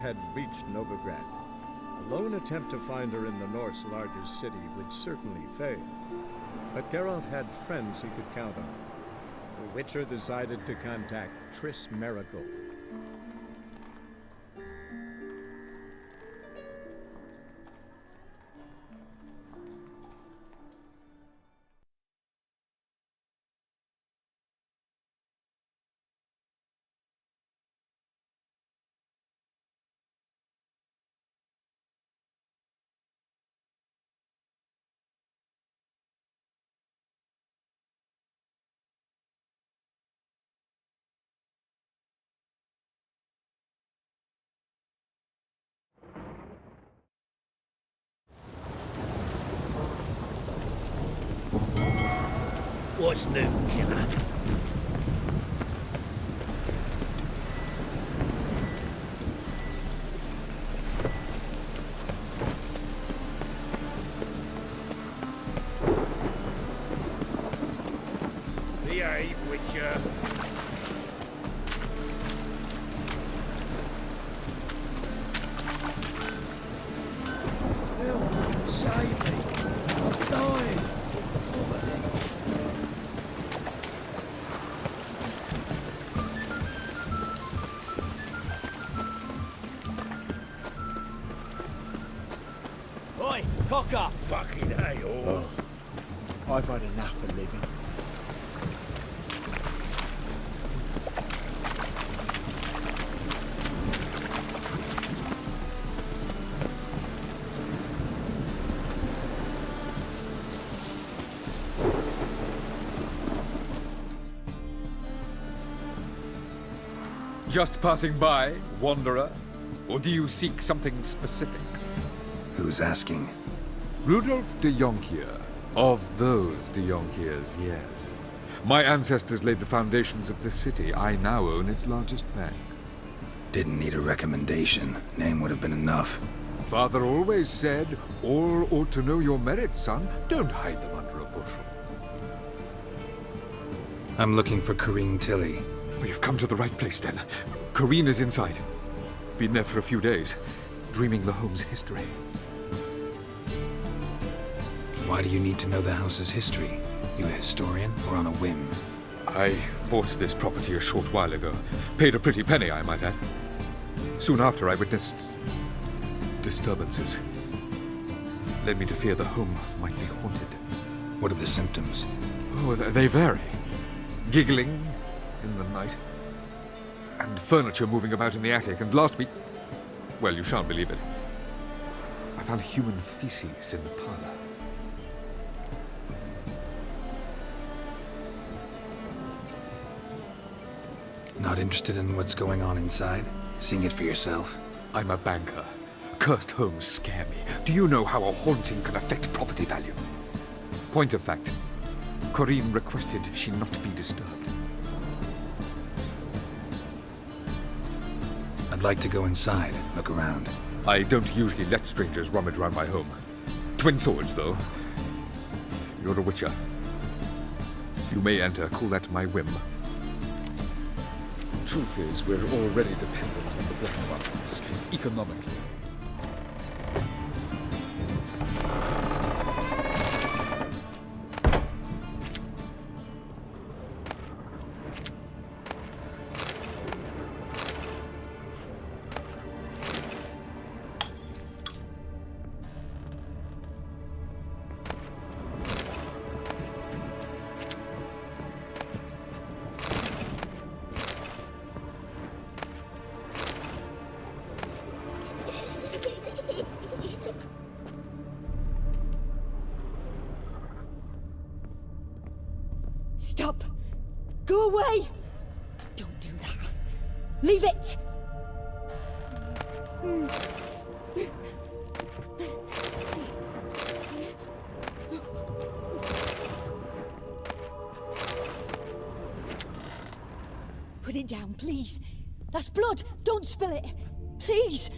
had reached Novigrad. A lone attempt to find her in the North's largest city would certainly fail. But Geralt had friends he could count on. The Witcher decided to contact Triss Merigold. What's new, killer? Behave, Witcher. Help, save me. I'm dying. Over there. Oi, cocker! Fucking A-holes. I've had enough of living. Just passing by, wanderer? Or do you seek something specific? Who's asking? Rudolf de Jonkier. Of those de Jonkiers, yes. My ancestors laid the foundations of this city. I now own its largest bank. Didn't need a recommendation. Name would have been enough. Father always said, all ought to know your merits, son. Don't hide them under a bushel. I'm looking for Corrine Tilly. You've come to the right place, then. Corrine is inside. Been there for a few days, dreaming the home's history. Why do you need to know the house's history? You a historian or on a whim? I bought this property a short while ago. Paid a pretty penny, I might add. Soon after, I witnessed disturbances. Led me to fear the home might be haunted. What are the symptoms? Oh, they vary. Giggling in the night, and furniture moving about in the attic, and last week, well, you shan't believe it, I found human feces in the parlor. Not interested in what's going on inside? Seeing it for yourself? I'm a banker. Cursed homes scare me. Do you know how a haunting can affect property value? Point of fact, Corrine requested she not be disturbed. I'd like to go inside, look around. I don't usually let strangers rummage around my home. Twin swords, though. You're a witcher. You may enter, call that my whim. Truth is, we're already dependent on the Black Ones, economically. Stop! Go away! Don't do that. Leave it! Put it down, please. That's blood. Don't spill it. Please.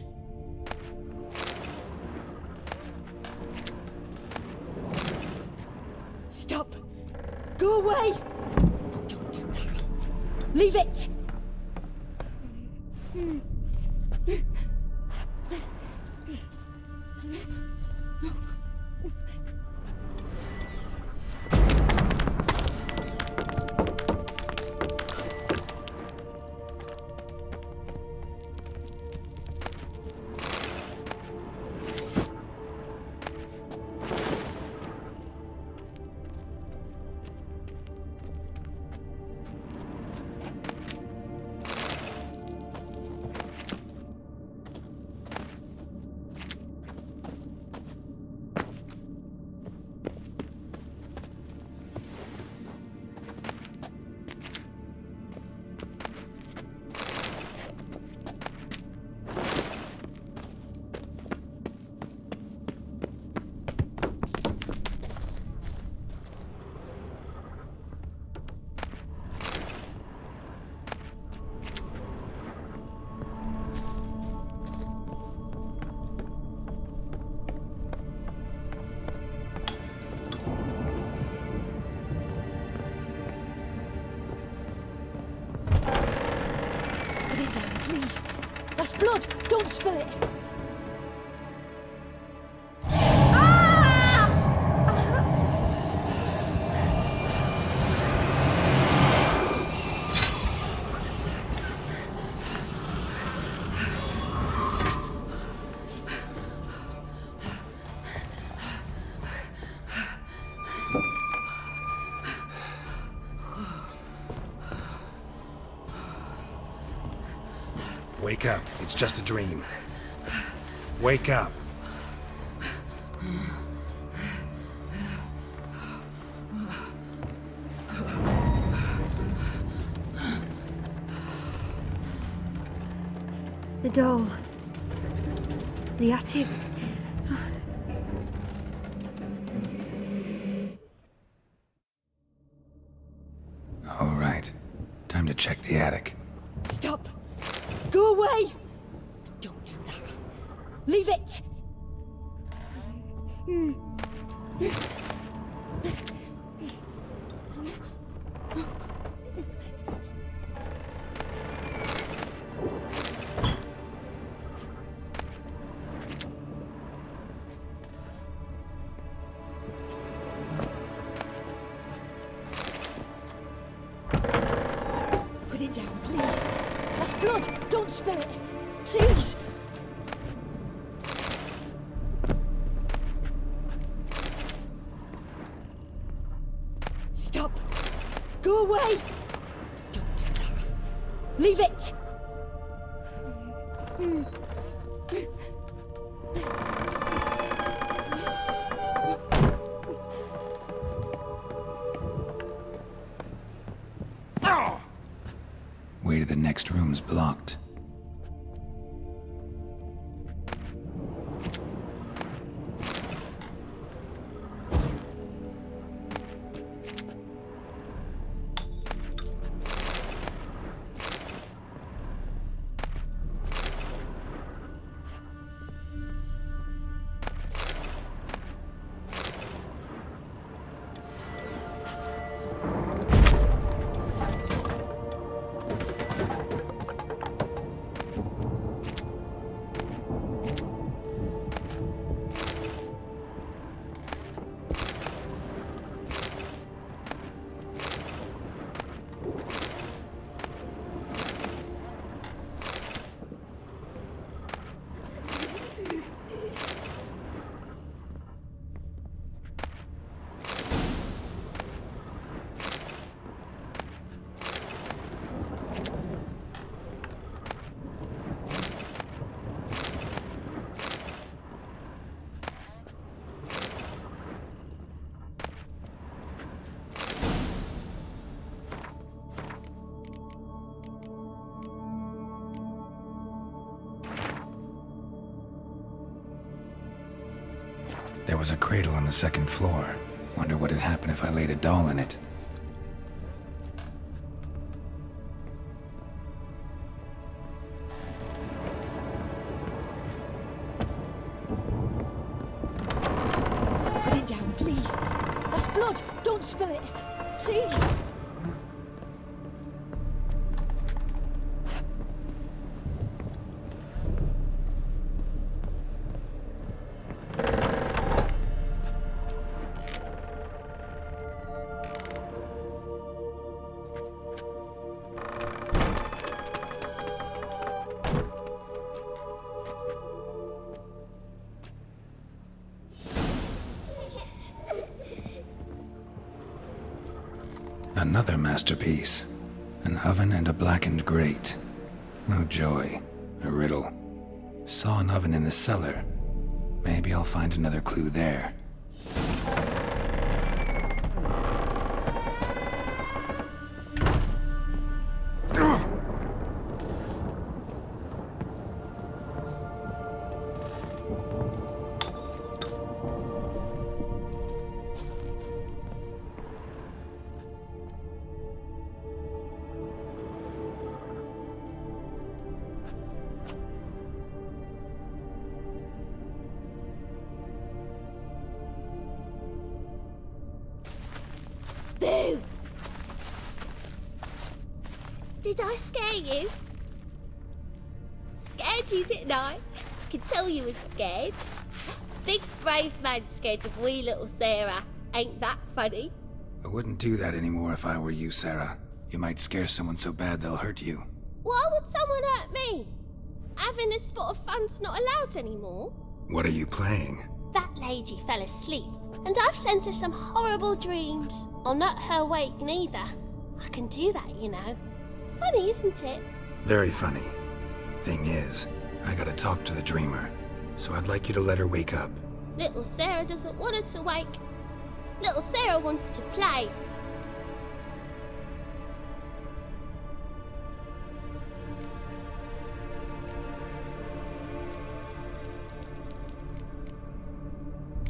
Stop. Go away. Don't do that. Leave it. Put it down, please. That's blood. Don't spill it. Wake up. It's just a dream. Wake up. The doll. The attic. All right. Time to check the attic. Stop. Go away. Don't do that. Leave it. Put it down, please. That's blood. Don't spill it. Please. Stop. Go away. Don't do that. Leave it. Way to the next room's blocked. There was a cradle on the second floor. Wonder what had happened if I laid a doll in it. Put it down, please. That's blood. Don't spill it. Please. Another masterpiece. An oven and a blackened grate. Oh joy. A riddle. Saw an oven in the cellar. Maybe I'll find another clue there. Boo! Did I scare you? Scared you, didn't I? I could tell you was scared. Big brave man scared of wee little Sarah. Ain't that funny? I wouldn't do that anymore if I were you, Sarah. You might scare someone so bad they'll hurt you. Why would someone hurt me? Having a spot of fun's not allowed anymore. What are you playing? That lady fell asleep, and I've sent her some horrible dreams. I'll not her wake neither. I can do that, you know. Funny, isn't it? Very funny. Thing is, I gotta talk to the dreamer, so I'd like you to let her wake up. Little Sarah doesn't want her to wake. Little Sarah wants to play.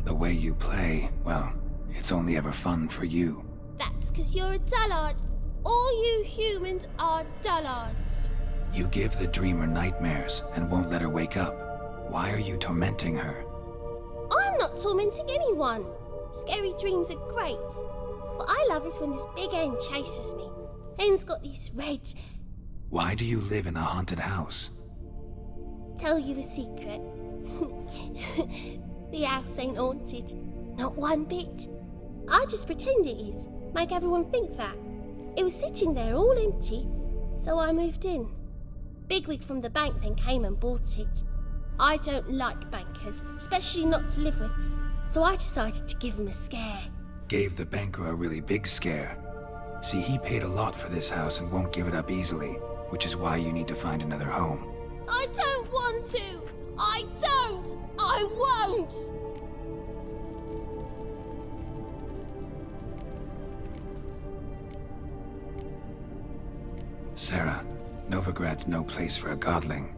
The way you play, well, it's only ever fun for you. That's 'cause you're a dullard. All you humans are dullards. You give the dreamer nightmares and won't let her wake up. Why are you tormenting her? I'm not tormenting anyone. Scary dreams are great. What I love is when this big hen chases me. Hen's got these red... Why do you live in a haunted house? Tell you a secret. The house ain't haunted. Not one bit. I just pretend it is. Make everyone think that. It was sitting there all empty, so I moved in. Bigwig from the bank then came and bought it. I don't like bankers, especially not to live with, so I decided to give him a scare. Gave the banker a really big scare. See, he paid a lot for this house and won't give it up easily, which is why you need to find another home. I don't want to! I don't! I won't! Sarah, Novigrad's no place for a godling.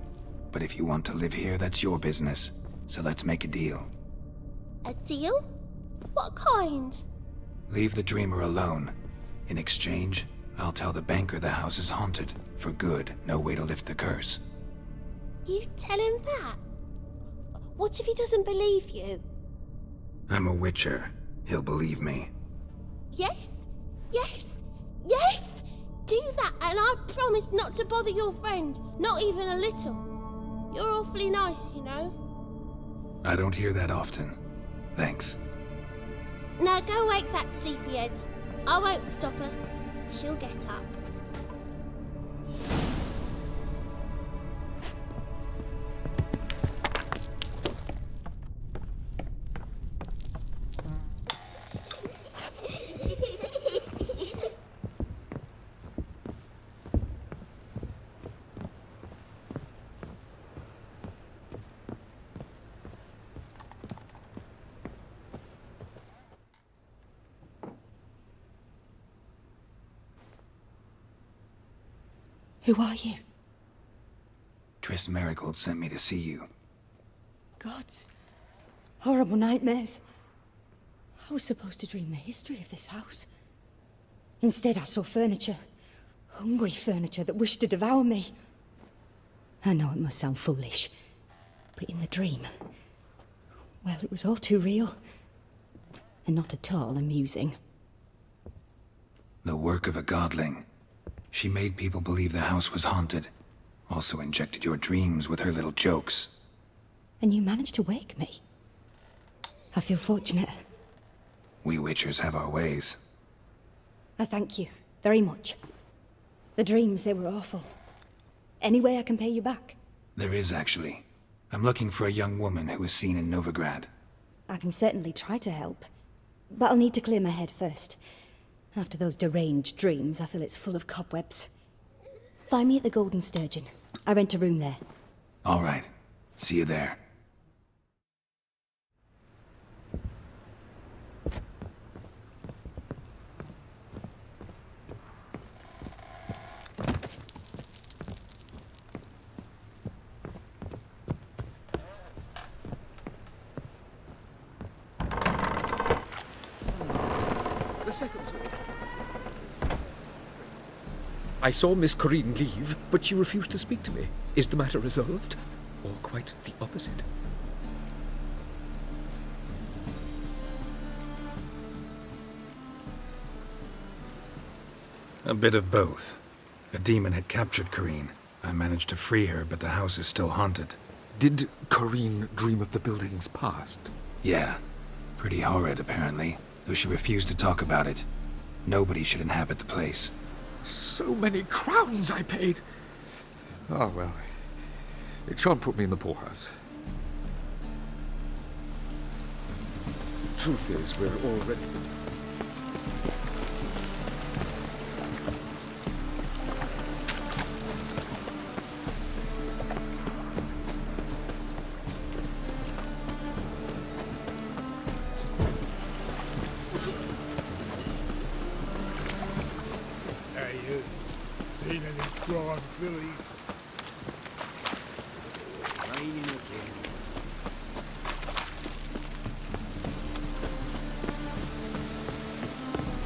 But if you want to live here, that's your business. So let's make a deal. A deal? What kind? Leave the dreamer alone. In exchange, I'll tell the banker the house is haunted. For good, no way to lift the curse. You tell him that? What if he doesn't believe you? I'm a witcher. He'll believe me. Yes, yes, yes! Do that and I promise not to bother your friend, not even a little. You're awfully nice, you know. I don't hear that often. Thanks. Now go wake that sleepyhead. I won't stop her. She'll get up. Who are you? Triss Marigold sent me to see you. Gods. Horrible nightmares. I was supposed to dream the history of this house. Instead, I saw furniture. Hungry furniture that wished to devour me. I know it must sound foolish, but in the dream, well, it was all too real. And not at all amusing. The work of a godling. She made people believe the house was haunted. Also injected your dreams with her little jokes. And you managed to wake me. I feel fortunate. We witchers have our ways. I thank you very much. The dreams, they were awful. Any way I can pay you back? There is, actually. I'm looking for a young woman who was seen in Novigrad. I can certainly try to help. But I'll need to clear my head first. After those deranged dreams, I feel it's full of cobwebs. Find me at the Golden Sturgeon. I rent a room there. All right. See you there. The second sword. I saw Miss Corinne leave, but she refused to speak to me. Is the matter resolved? Or quite the opposite? A bit of both. A demon had captured Corinne. I managed to free her, but the house is still haunted. Did Corinne dream of the building's past? Yeah. Pretty horrid, apparently, though she refused to talk about it. Nobody should inhabit the place. So many crowns I paid! Ah, well. It shan't put me in the poorhouse. Truth is, we're already... Hey, you. Seen any crime, Philly? Raining again.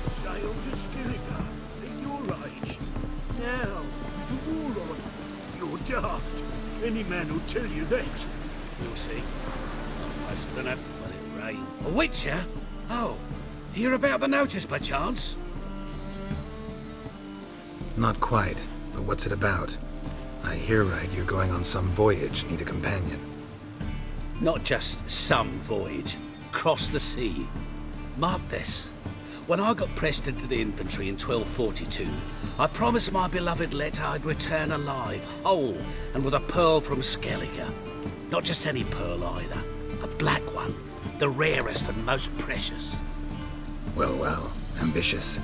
Sail to Skilliga at your age. Now, with the war on, you're daft. Any man will tell you that. You'll see. Not most than it when it rains. A witcher? Oh, hear about the notice by chance? Not quite, but what's it about? I hear right you're going on some voyage, need a companion. Not just some voyage. Cross the sea. Mark this. When I got pressed into the infantry in 1242, I promised my beloved Let I'd return alive, whole, and with a pearl from Skellige. Not just any pearl either. A black one. The rarest and most precious. Well, well, ambitious.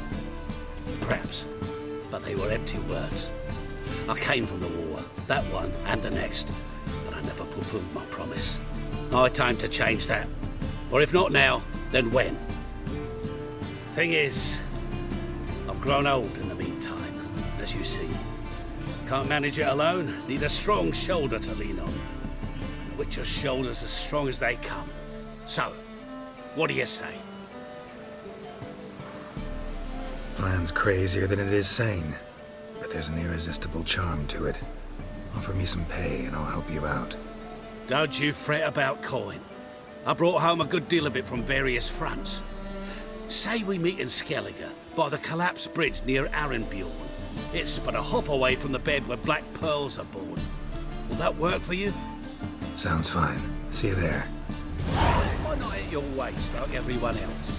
Perhaps. But they were empty words. I came from the war, that one and the next, but I never fulfilled my promise. Now time to change that. Or if not now, then when? Thing is, I've grown old in the meantime, as you see. Can't manage it alone, need a strong shoulder to lean on. The Witcher's shoulders as strong as they come. So, what do you say? Plan's crazier than it is sane, but there's an irresistible charm to it. Offer me some pay and I'll help you out. Don't you fret about coin. I brought home a good deal of it from various fronts. Say we meet in Skellige, by the collapsed bridge near Arenbjorn. It's but a hop away from the bed where black pearls are born. Will that work for you? Sounds fine. See you there. Why not at your waist like everyone else?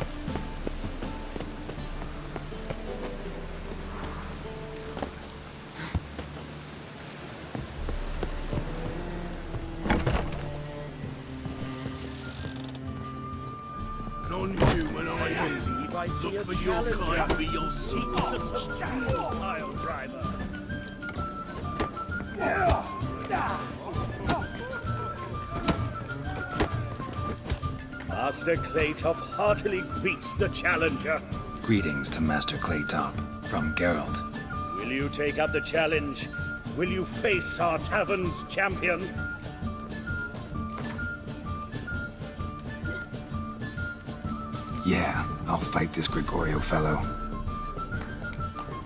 Non-human I am. Look for your kind, be your seat. Pile driver. Master Claytop heartily greets the challenger. Greetings to Master Claytop, from Geralt. Will you take up the challenge? Will you face our tavern's champion? Yeah, I'll fight this Gregorio fellow.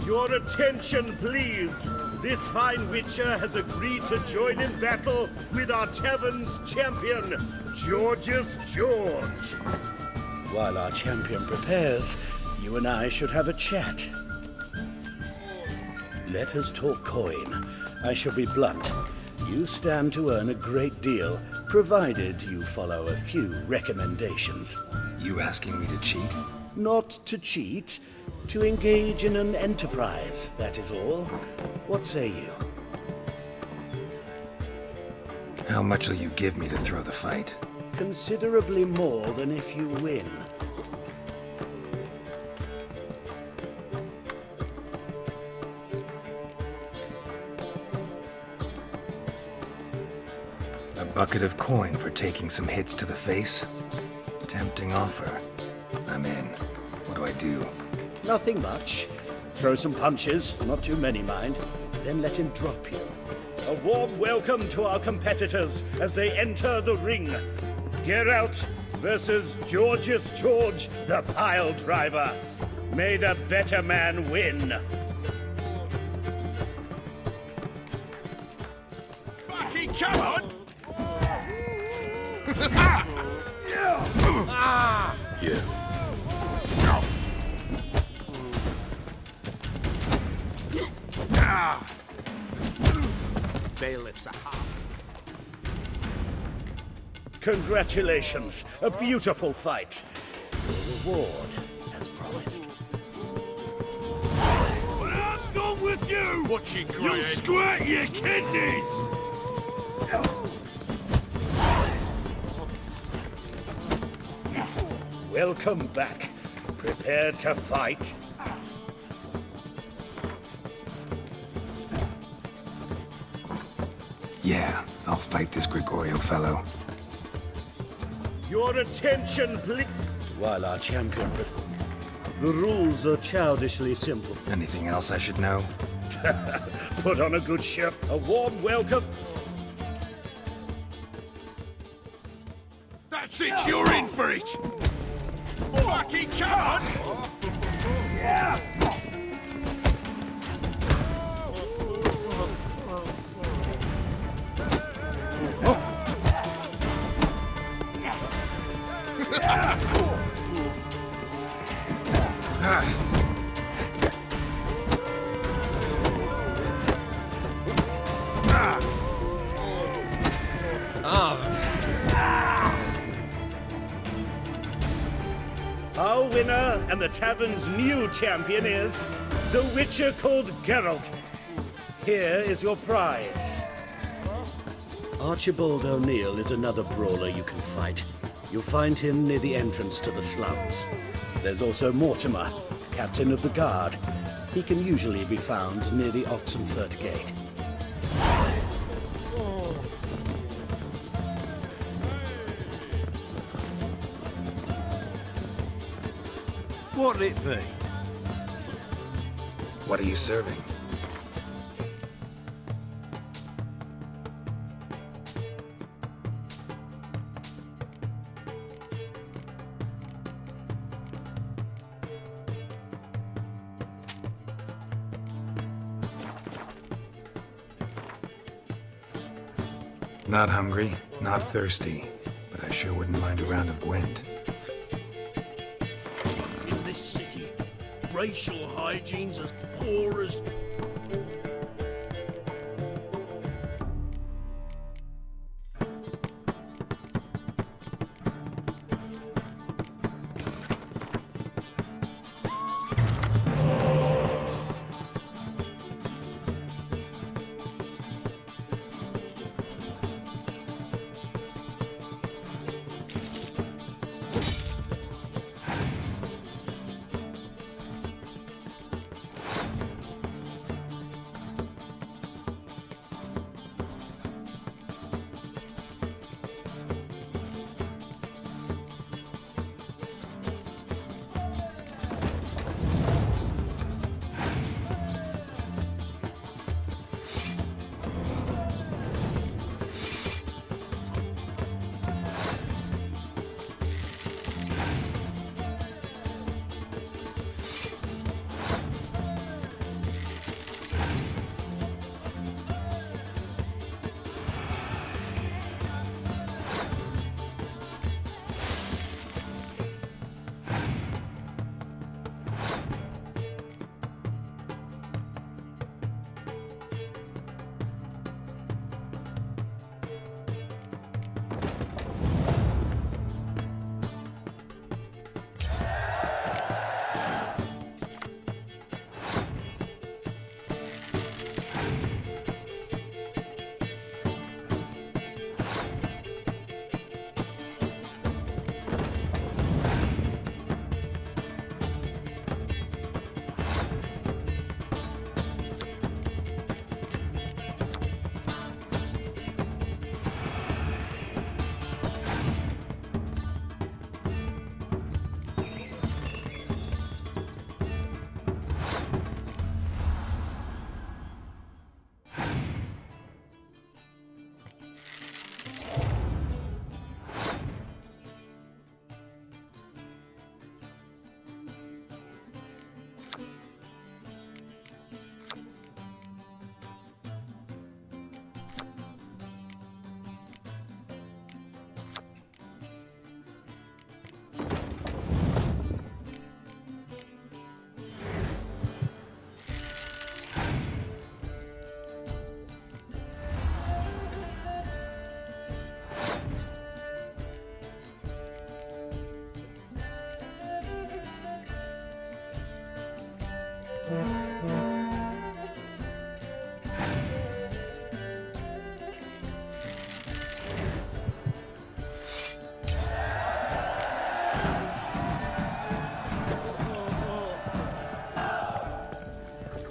Your attention, please. This fine witcher has agreed to join in battle with our tavern's champion, Georgius George. While our champion prepares, you and I should have a chat. Let us talk coin. I shall be blunt. You stand to earn a great deal, provided you follow a few recommendations. You asking me to cheat? Not to cheat, to engage in an enterprise, that is all. What say you? How much will you give me to throw the fight? Considerably more than if you win. bucket of coin for taking some hits to the face? Tempting offer. I'm in. What do I do? Nothing much. Throw some punches, not too many, mind. Then let him drop you. A warm welcome to our competitors as they enter the ring. Geralt versus Georgius George, the pile driver. May the better man win. Fucking come on! Yeah. Bailiffs are hot. Congratulations, a beautiful fight. Your reward, as promised. But I'm done with you! What you You squirt your kidneys! Welcome back. Prepared to fight? Yeah, I'll fight this Gregorio fellow. Your attention, please. While our champion... The rules are childishly simple. Anything else I should know? Put on a good show. A warm welcome. That's it, you're in for it! Fucking come on! Yeah! Our winner and the tavern's new champion is the Witcher called Geralt. Here is your prize. Archibald O'Neill is another brawler you can fight. You'll find him near the entrance to the slums. There's also Mortimer, captain of the guard. He can usually be found near the Oxenfurt Gate. What'll it be? What are you serving? Not hungry, not thirsty, but I sure wouldn't mind a round of Gwent. In this city, racial hygiene's as poor as...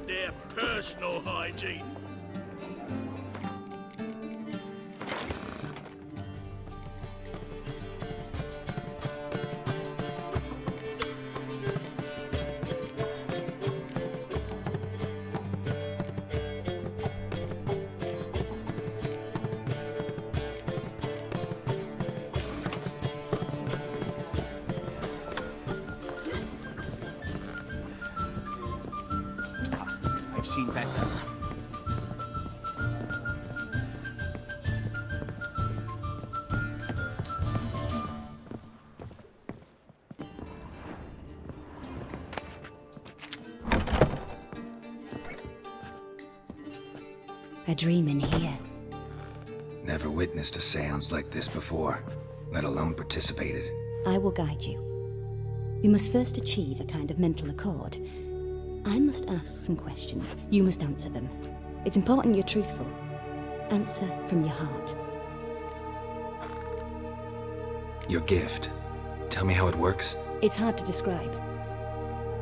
Their personal hygiene. I've seen better. A dream in here. Never witnessed a seance like this before, let alone participated. I will guide you. We must first achieve a kind of mental accord. I must ask some questions. You must answer them. It's important you're truthful. Answer from your heart. Your gift. Tell me how it works. It's hard to describe.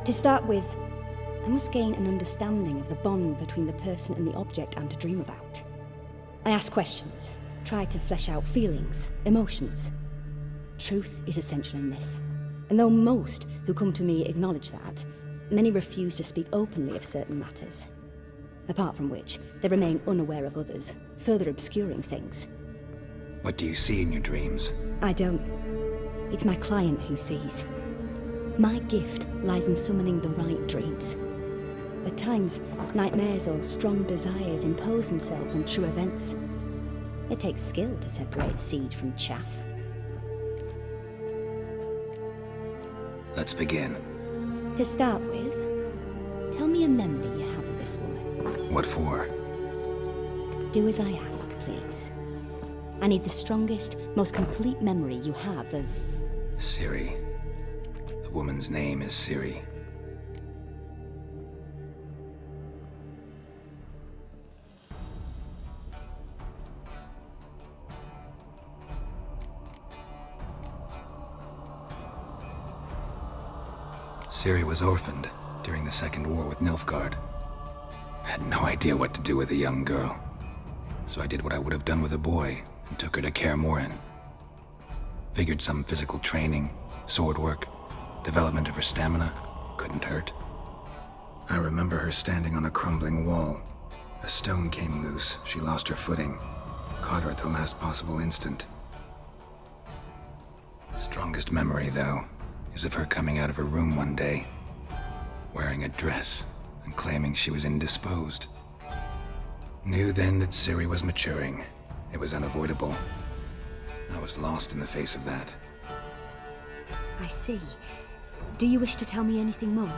To start with, I must gain an understanding of the bond between the person and the object I'm to dream about. I ask questions, try to flesh out feelings, emotions. Truth is essential in this. And though most who come to me acknowledge that, many refuse to speak openly of certain matters. Apart from which, they remain unaware of others, further obscuring things. What do you see in your dreams? I don't. It's my client who sees. My gift lies in summoning the right dreams. At times, nightmares or strong desires impose themselves on true events. It takes skill to separate seed from chaff. Let's begin. To start with, tell me a memory you have of this woman. What for? Do as I ask, please. I need the strongest, most complete memory you have of... Ciri. The woman's name is Ciri. Ciri was orphaned during the Second War with Nilfgaard. Had no idea what to do with a young girl, so I did what I would have done with a boy and took her to Kaer Morhen. Figured some physical training, sword work, development of her stamina couldn't hurt. I remember her standing on a crumbling wall. A stone came loose, she lost her footing, caught her at the last possible instant. Strongest memory, though, is of her coming out of her room one day, wearing a dress and claiming she was indisposed. Knew then that Ciri was maturing. It was unavoidable. I was lost in the face of that. I see. Do you wish to tell me anything more?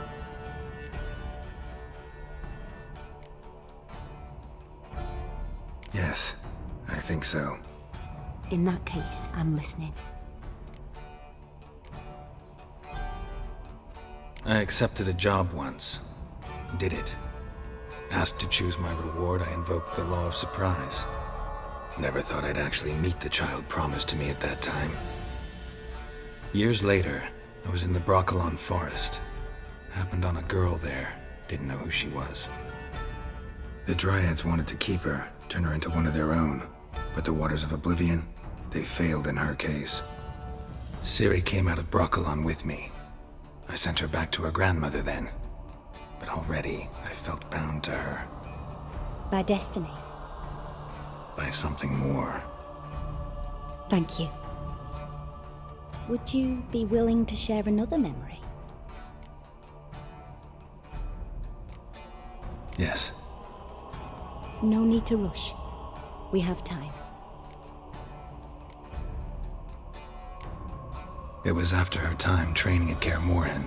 Yes, I think so. In that case, I'm listening. I accepted a job once. Did it. Asked to choose my reward, I invoked the law of surprise. Never thought I'd actually meet the child promised to me at that time. Years later, I was in the Broccolon forest. Happened on a girl there. Didn't know who she was. The Dryads wanted to keep her, turn her into one of their own. But the Waters of Oblivion, they failed in her case. Ciri came out of Broccolon with me. I sent her back to her grandmother then. But already, I felt bound to her. By destiny. By something more. Thank you. Would you be willing to share another memory? Yes. No need to rush. We have time. It was after her time training at Kaer Morhen.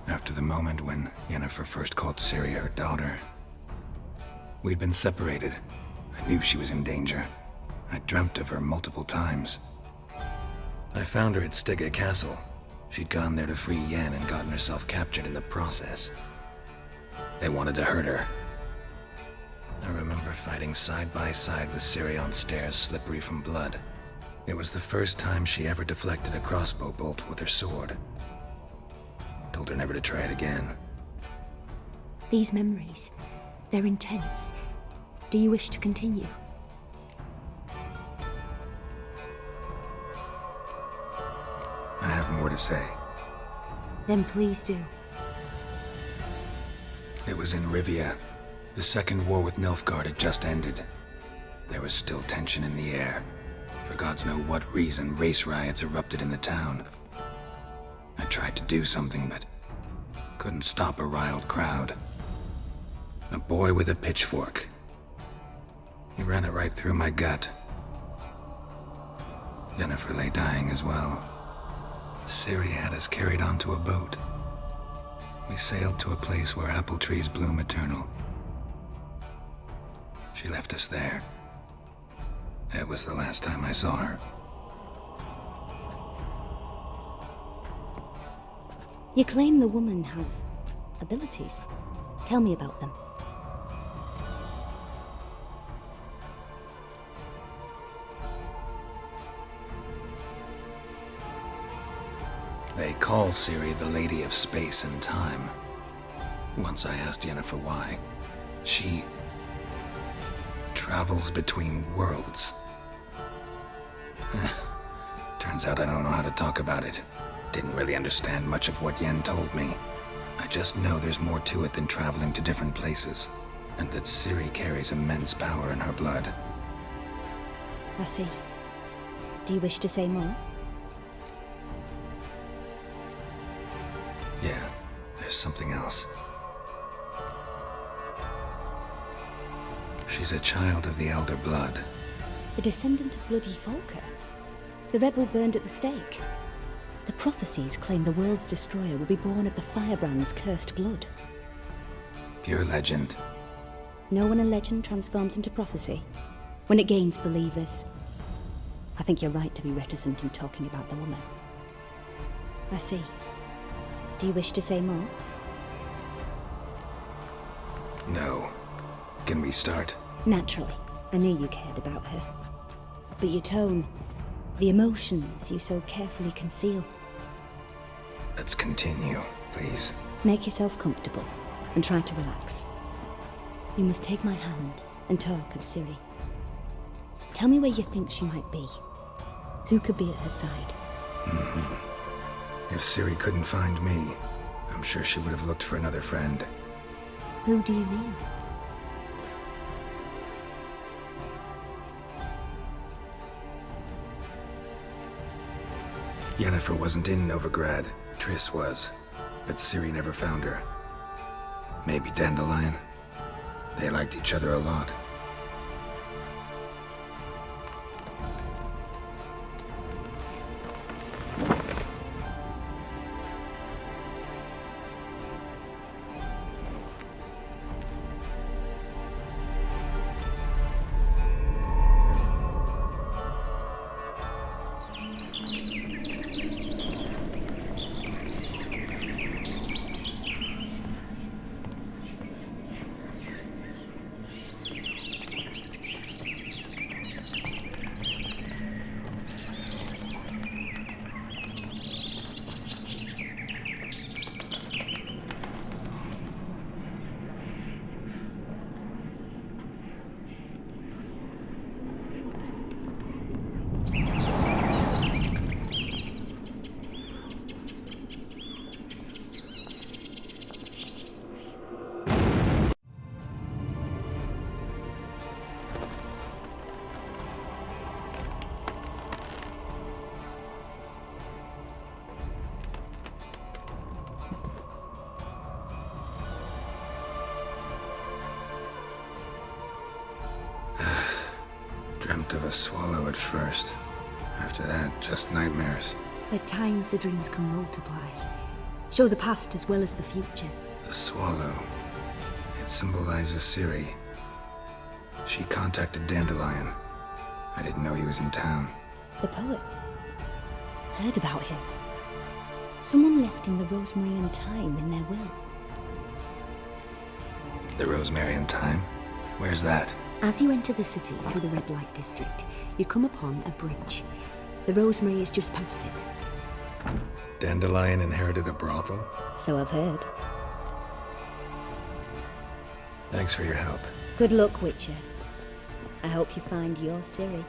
After the moment when Yennefer first called Ciri her daughter. We'd been separated. I knew she was in danger. I dreamt of her multiple times. I found her at Stygga Castle. She'd gone there to free Yen and gotten herself captured in the process. They wanted to hurt her. I remember fighting side by side with Ciri on stairs slippery from blood. It was the first time she ever deflected a crossbow bolt with her sword. Told her never to try it again. These memories, they're intense. Do you wish to continue? I have more to say. Then please do. It was in Rivia. The second war with Nilfgaard had just ended. There was still tension in the air. For gods know what reason, race riots erupted in the town. I tried to do something, but couldn't stop a riled crowd. A boy with a pitchfork. He ran it right through my gut. Yennefer lay dying as well. Ciri had us carried onto a boat. We sailed to a place where apple trees bloom eternal. She left us there. That was the last time I saw her. You claim the woman has abilities. Tell me about them. They call Ciri the Lady of Space and Time. Once I asked Yennefer why. She travels between worlds. Turns out I don't know how to talk about it. Didn't really understand much of what Yen told me. I just know there's more to it than traveling to different places, and that Ciri carries immense power in her blood. I see. Do you wish to say more? Yeah, there's something else. She's a child of the Elder Blood. A descendant of bloody Volker. The rebel burned at the stake. The prophecies claim the world's destroyer will be born of the firebrand's cursed blood. Pure legend. Know when a legend transforms into prophecy? When it gains believers. I think you're right to be reticent in talking about the woman. I see. Do you wish to say more? No. Can we start? Naturally. I knew you cared about her. But your tone, the emotions you so carefully conceal. Let's continue, please. Make yourself comfortable and try to relax. You must take my hand and talk of Ciri. Tell me where you think she might be. Who could be at her side? If Ciri couldn't find me, I'm sure she would have looked for another friend. Who do you mean? Yennefer wasn't in Novigrad. Triss was. But Ciri never found her. Maybe Dandelion? They liked each other a lot. Dreamt of a swallow at first. After that, just nightmares. At times the dreams can multiply. Show the past as well as the future. The swallow. It symbolizes Ciri. She contacted Dandelion. I didn't know he was in town. The poet. Heard about him. Someone left him the rosemary and thyme in their will. The Rosemary Thyme? Where's that? As you enter the city through the red light district, you come upon a bridge. The Rosemary is just past it. Dandelion inherited a brothel? So I've heard. Thanks for your help. Good luck, Witcher. I hope you find your Ciri.